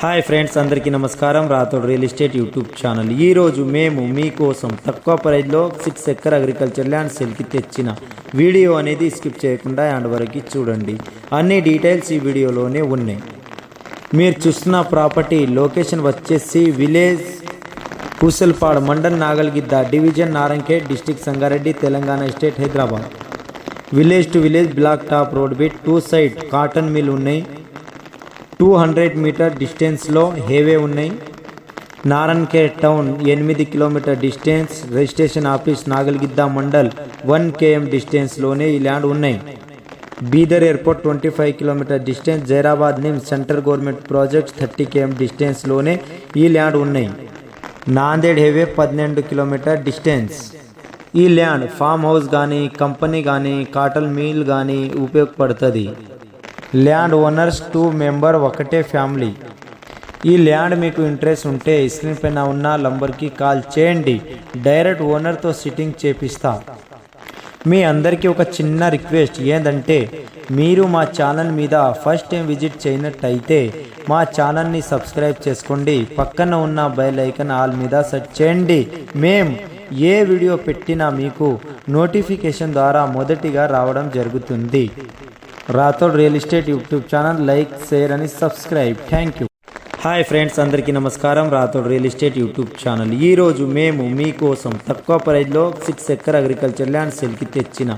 Hi friends, అందరికీ నమస్కారం. Rathod real estate YouTube channel. ఈరోజు మేము మీకోసం తక్కువ ప్రైస్లో 6 ఎకర్ అగ్రికల్చర్ ల్యాండ్ సేల్కి తెచ్చిన వీడియో అనేది స్కిప్ చేయకుండా ఎండ్ వరకు చూడండి. అన్ని డీటెయిల్స్ ఈ వీడియోలోనే ఉన్నాయి. మీరు చూస్తున్న ప్రాపర్టీ లొకేషన్ వచ్చేసి village Pusalpad, mandal Nagalgidda, division Narayankhed, district Sangareddy, Telangana state, Hyderabad. Village to village black top road bit 2 side cotton mill ఉన్నాయి. 200 మీటర్ డిస్టెన్స్లో హైవే ఉన్నాయి. Narayankhed town 8 kilometer distance, registration office Nagalgidda mandal 1 km డిస్టెన్స్లోనే ఈ ల్యాండ్ ఉన్నాయి. Bidar airport 25 kilometer distance, Zaheerabad NIMZ central government projects 30 km డిస్టెన్స్లోనే ఈ land ఉన్నాయి. Nanded highway 12 kilometre distance. ఈ ల్యాండ్ ఫామ్ హౌస్ కానీ, కంపెనీ కానీ, కాటన్ మిల్ కానీ ఉపయోగపడుతుంది. ల్యాండ్ ఓనర్స్ 2 మెంబర్, ఒకటే ఫ్యామిలీ. ఈ ల్యాండ్ మీకు ఇంట్రెస్ట్ ఉంటే స్క్రీన్ పైన ఉన్న నంబర్కి కాల్ చేయండి. డైరెక్ట్ ఓనర్తో సిట్టింగ్ చేపిస్తా. మీ అందరికీ ఒక చిన్న రిక్వెస్ట్ ఏంటంటే, మీరు మా ఛానల్ మీద ఫస్ట్ టైం విజిట్ చేయనట్టయితే మా ఛానల్ని సబ్స్క్రైబ్ చేసుకోండి. పక్కన ఉన్న బెల్ ఐకాన్ ఆల్ మీద సెట్ చేయండి. మేం ఏ వీడియో పెట్టినా మీకు నోటిఫికేషన్ ద్వారా మొదటిగా రావడం జరుగుతుంది. Rathod real estate YouTube channel like, share అని subscribe. Thank you. Hi friends, అందరికీ నమస్కారం. Rathod real estate YouTube channel. ఈరోజు మేము మీకోసం తక్కువ ప్రైస్లో 6 ఎకర్ అగ్రికల్చర్ ల్యాండ్ సేల్కి తెచ్చిన